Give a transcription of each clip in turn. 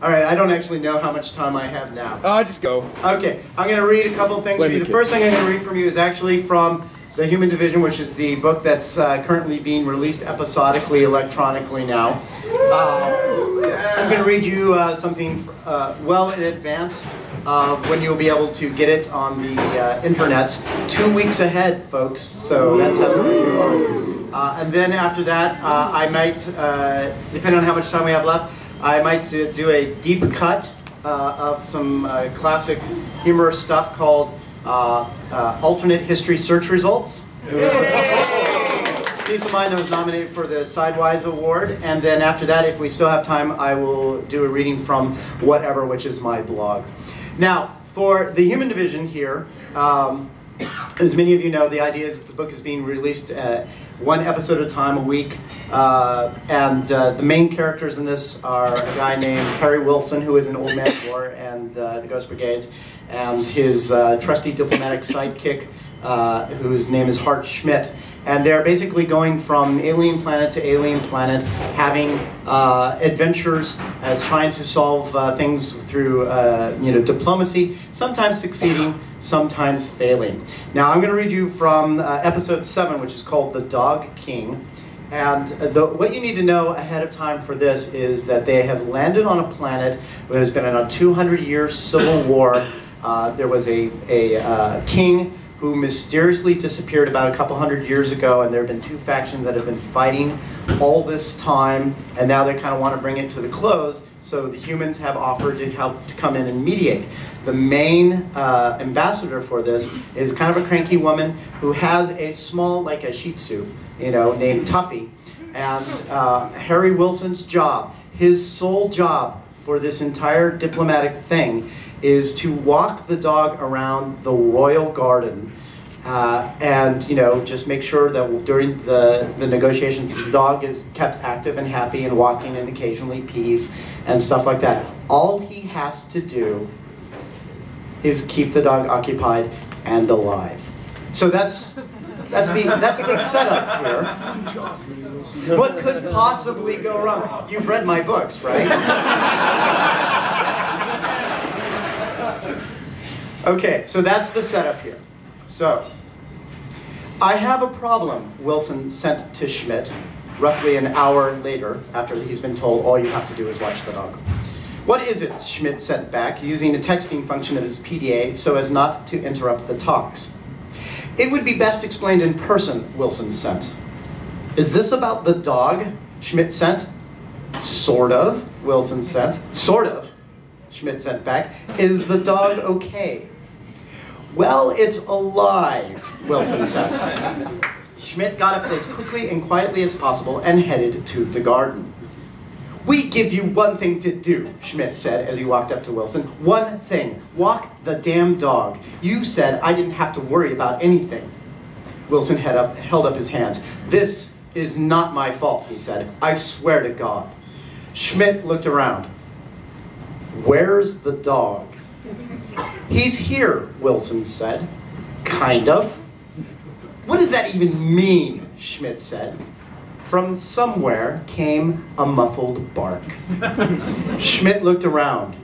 All right, I don't actually know how much time I have now. Just go. Okay, I'm going to read a couple things for you. The first thing I'm going to read from you is actually from The Human Division, which is the book that's currently being released episodically, electronically now. I'm going to read you something well in advance of when you'll be able to get it on the internet. 2 weeks ahead, folks, so that's how it's and then after that, I might, depending on how much time we have left, I might do a deep cut of some classic humorous stuff called alternate history search results. It was a piece of mine that was nominated for the Sidewise Award, and then after that, if we still have time, I will do a reading from Whatever, which is my blog. Now, for the Human Division here, as many of you know, the idea is that the book is being released one episode at a time a week, and the main characters in this are a guy named Harry Wilson, who is an old man of war and the Ghost Brigades, and his trusty diplomatic sidekick, whose name is Hart Schmidt. And they're basically going from alien planet to alien planet, having adventures, trying to solve things through diplomacy, sometimes succeeding, sometimes failing. Now I'm going to read you from episode 7, which is called The Dog King. And what you need to know ahead of time for this is that they have landed on a planet that has been in a 200-year civil war. There was a king who mysteriously disappeared about a couple hundred years ago, and there have been two factions that have been fighting all this time, and now they kind of want to bring it to the close, so the humans have offered to help to come in and mediate. The main ambassador for this is kind of a cranky woman who has a small, like a Shih Tzu, named Tuffy, and Harry Wilson's job, his sole job for this entire diplomatic thing, is to walk the dog around the royal garden and just make sure that during the negotiations the dog is kept active and happy and walking and occasionally pees and stuff like that. All he has to do is keep the dog occupied and alive. So that's the setup here. What could possibly go wrong? You've read my books, right? Okay, so that's the setup here. So, I have a problem, Wilson sent to Schmidt, roughly an hour later, after he's been told all you have to do is watch the dog. What is it? Schmidt sent back, using a texting function of his PDA so as not to interrupt the talks. It would be best explained in person, Wilson sent. Is this about the dog? Schmidt sent. Sort of, Wilson sent. Sort of, Schmidt sent back. Is the dog okay? Well, it's alive, Wilson said. Schmidt got up as quickly and quietly as possible and headed to the garden. We give you one thing to do, Schmidt said as he walked up to Wilson. One thing. Walk the damn dog. You said I didn't have to worry about anything. Wilson held up his hands. This is not my fault, he said. I swear to God. Schmidt looked around. Where's the dog? He's here, Wilson said. Kind of. What does that even mean? Schmidt said. From somewhere came a muffled bark. Schmidt looked around.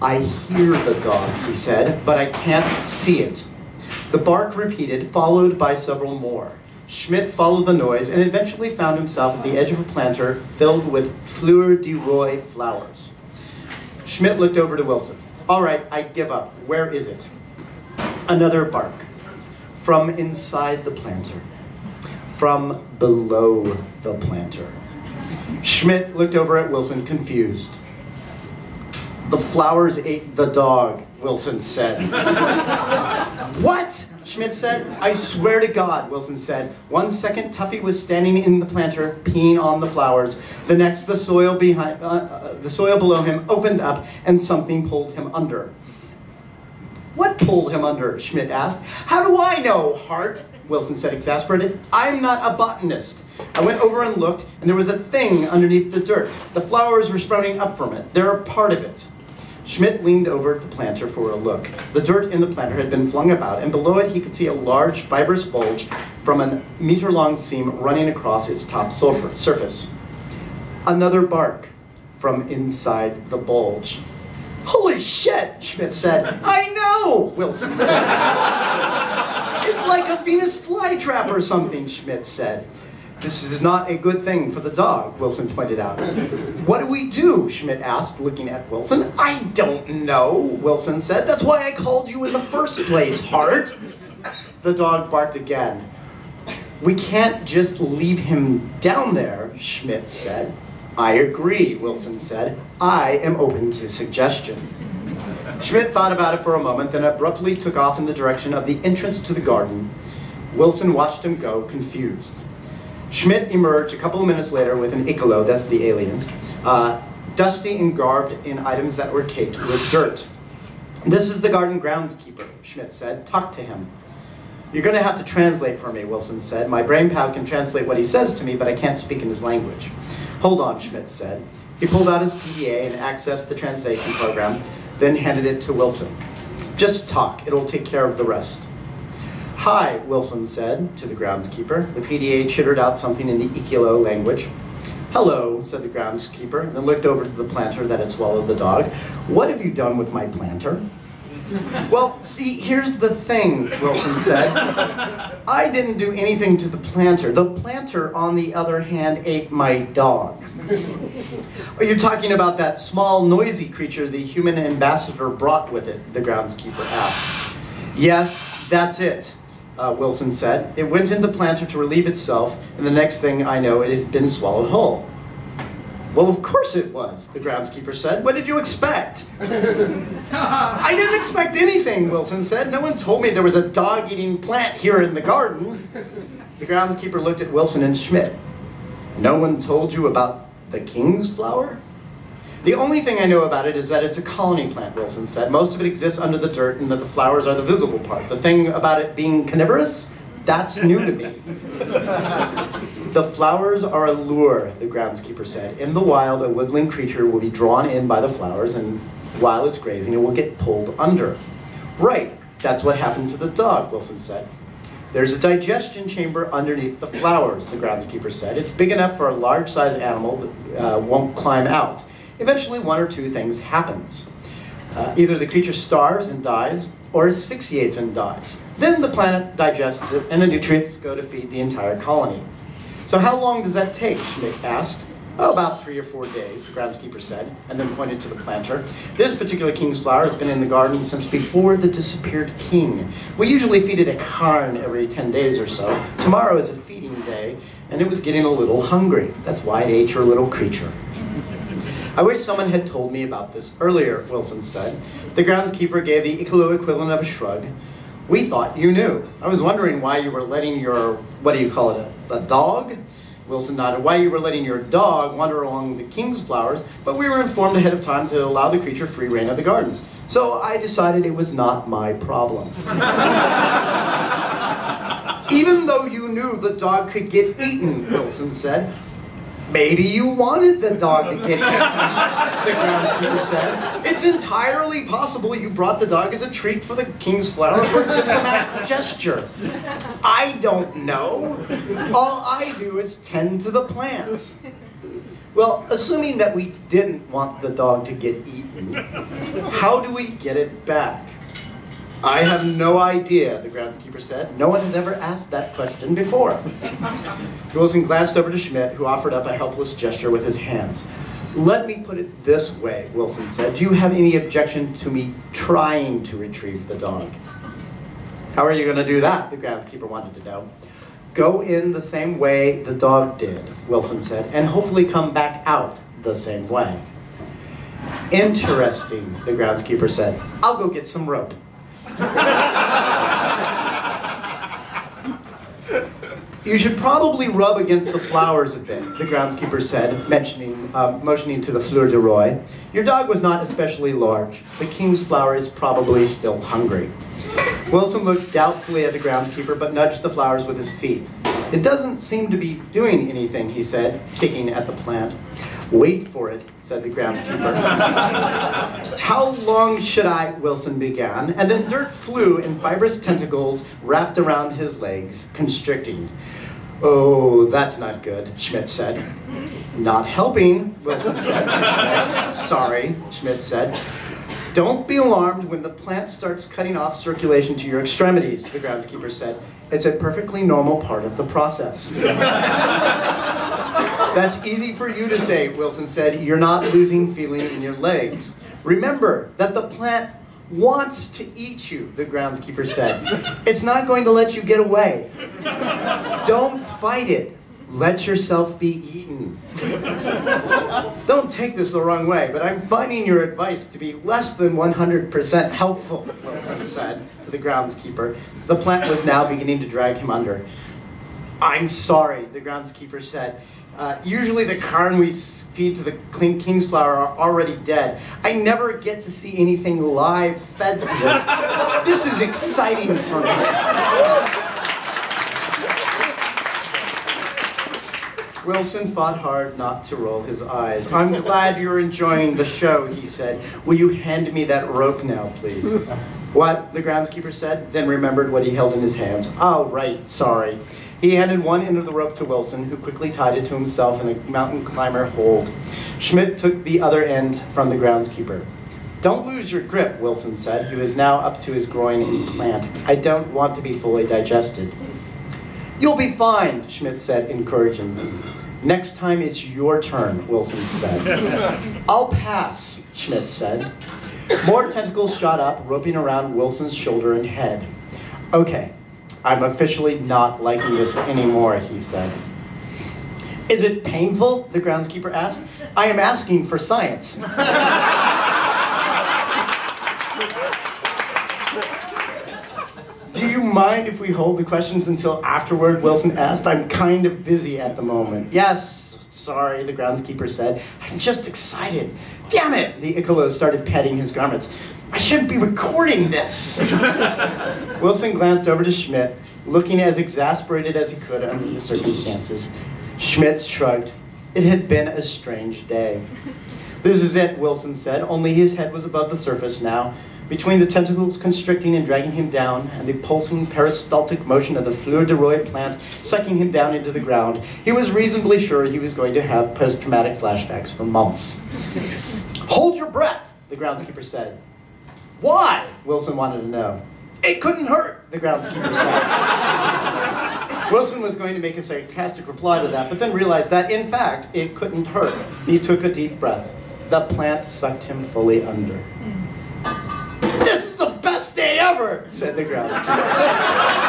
I hear the dog, he said, but I can't see it. The bark repeated, followed by several more. Schmidt followed the noise and eventually found himself at the edge of a planter filled with fleur de roi flowers. Schmidt looked over to Wilson. All right, I give up. Where is it? Another bark. From inside the planter. From below the planter. Schmidt looked over at Wilson, confused. The flowers ate the dog, Wilson said. What? Schmidt said. I swear to God, Wilson said. 1 second, Tuffy was standing in the planter, peeing on the flowers. The next, the soil below him opened up, and something pulled him under. What pulled him under? Schmidt asked. How do I know, Hart? Wilson said, exasperated. I'm not a botanist. I went over and looked, and there was a thing underneath the dirt. The flowers were sprouting up from it. They're a part of it. Schmidt leaned over the planter for a look. The dirt in the planter had been flung about, and below it he could see a large, fibrous bulge from a meter-long seam running across its top surface. Another bark. from inside the bulge. Holy shit, Schmidt said. I know, Wilson said. It's like a Venus flytrap or something, Schmidt said. This is not a good thing for the dog, Wilson pointed out. What do we do? Schmidt asked, looking at Wilson. I don't know, Wilson said. That's why I called you in the first place, Hart. The dog barked again. We can't just leave him down there, Schmidt said. I agree, Wilson said. I am open to suggestion. Schmidt thought about it for a moment, then abruptly took off in the direction of the entrance to the garden. Wilson watched him go, confused. Schmidt emerged a couple of minutes later with an Icolo, that's the aliens, dusty and garbed in items that were caked with dirt. This is the garden groundskeeper, Schmidt said. Talk to him. You're going to have to translate for me, Wilson said. My brain pal can translate what he says to me, but I can't speak in his language. Hold on, Schmidt said. He pulled out his PDA and accessed the translation program, then handed it to Wilson. Just talk. It'll take care of the rest. Hi, Wilson said to the groundskeeper. The PDA chittered out something in the Icolo language. Hello, said the groundskeeper, then looked over to the planter that had swallowed the dog. What have you done with my planter? Well, see, here's the thing, Wilson said. I didn't do anything to the planter. The planter, on the other hand, ate my dog. Oh, you're talking about that small, noisy creature the human ambassador brought with it, the groundskeeper asked. Yes, that's it, Wilson said. It went into the planter to relieve itself, and the next thing I know, it had been swallowed whole. Well, of course it was, the groundskeeper said. What did you expect? I didn't expect anything, Wilson said. No one told me there was a dog-eating plant here in the garden. The groundskeeper looked at Wilson and Schmidt. No one told you about the king's flower? The only thing I know about it is that it's a colony plant, Wilson said. Most of it exists under the dirt and that the flowers are the visible part. The thing about it being carnivorous, that's new to me. The flowers are a lure, the groundskeeper said. In the wild, a woodland creature will be drawn in by the flowers, and while it's grazing, it will get pulled under. Right, that's what happened to the dog, Wilson said. There's a digestion chamber underneath the flowers, the groundskeeper said. It's big enough for a large-sized animal that won't climb out. Eventually, one or two things happens. Either the creature starves and dies, or asphyxiates and dies. Then the plant digests it, and the nutrients go to feed the entire colony. So how long does that take, Schmidt asked. Oh, about 3 or 4 days, the groundskeeper said, and then pointed to the planter. This particular king's flower has been in the garden since before the disappeared king. We usually feed it a carn every 10 days or so. Tomorrow is a feeding day, and it was getting a little hungry. That's why it ate your little creature. I wish someone had told me about this earlier, Wilson said. The groundskeeper gave the Icolo equivalent of a shrug. We thought you knew. I was wondering why you were letting your, what do you call it, a dog? Wilson nodded. Why you were letting your dog wander along the king's flowers, but we were informed ahead of time to allow the creature free rein of the garden. So I decided it was not my problem. Even though you knew the dog could get eaten, Wilson said. Maybe you wanted the dog to get eaten, the groundskeeper said. It's entirely possible you brought the dog as a treat for the king's flower for a diplomatic gesture. I don't know. All I do is tend to the plants. Well, assuming that we didn't want the dog to get eaten, how do we get it back? I have no idea, the groundskeeper said. No one has ever asked that question before. Wilson glanced over to Schmidt, who offered up a helpless gesture with his hands. Let me put it this way, Wilson said. Do you have any objection to me trying to retrieve the dog? How are you going to do that? The groundskeeper wanted to know. Go in the same way the dog did, Wilson said, and hopefully come back out the same way. Interesting, the groundskeeper said. I'll go get some rope. You should probably rub against the flowers a bit, the groundskeeper said, motioning to the fleur de roi. Your dog was not especially large. The king's flower is probably still hungry. Wilson looked doubtfully at the groundskeeper, but nudged the flowers with his feet. It doesn't seem to be doing anything, he said, kicking at the plant. Wait for it, said the groundskeeper. How long should I, Wilson began, and then dirt flew in fibrous tentacles wrapped around his legs, constricting. "Oh, that's not good," Schmidt said. "Not helping," Wilson said to Schmidt. "Sorry," Schmidt said. "Don't be alarmed when the plant starts cutting off circulation to your extremities," the groundskeeper said. "It's a perfectly normal part of the process." "That's easy for you to say," Wilson said. "You're not losing feeling in your legs. Remember that the plant wants to eat you," the groundskeeper said. "It's not going to let you get away. Don't fight it. Let yourself be eaten." "Don't take this the wrong way, but I'm finding your advice to be less than 100% helpful," Wilson said to the groundskeeper. The plant was now beginning to drag him under. "I'm sorry," the groundskeeper said. "Usually the carn we feed to the king's flower are already dead. I never get to see anything live fed to this. This is exciting for me." Wilson fought hard not to roll his eyes. "I'm glad you're enjoying the show," he said. "Will you hand me that rope now, please?" "What?" the groundskeeper said, then remembered what he held in his hands. "Oh, right, sorry." He handed one end of the rope to Wilson, who quickly tied it to himself in a mountain climber hold. Schmidt took the other end from the groundskeeper. "Don't lose your grip," Wilson said, who was now up to his groin in plant. "I don't want to be fully digested." "You'll be fine," Schmidt said encouragingly. "Next time it's your turn," Wilson said. "I'll pass," Schmidt said. More tentacles shot up, roping around Wilson's shoulder and head. "Okay, I'm officially not liking this anymore," he said. "Is it painful?" the groundskeeper asked. "I am asking for science." "Do you mind if we hold the questions until afterward?" Wilson asked. "I'm kind of busy at the moment." "Yes, sorry," the groundskeeper said. "I'm just excited." "Damn it!" the Icholo started patting his garments. "I should be recording this." Wilson glanced over to Schmidt, looking as exasperated as he could under the circumstances. Schmidt shrugged. It had been a strange day. "This is it," Wilson said, only his head was above the surface now. Between the tentacles constricting and dragging him down, and the pulsing peristaltic motion of the fleur de roi plant sucking him down into the ground, he was reasonably sure he was going to have post-traumatic flashbacks for months. "Hold your breath," the groundskeeper said. "Why?" Wilson wanted to know. "It couldn't hurt," the groundskeeper said. Wilson was going to make a sarcastic reply to that, but then realized that, in fact, it couldn't hurt. He took a deep breath. The plant sucked him fully under. "This is the best day ever," said the groundskeeper.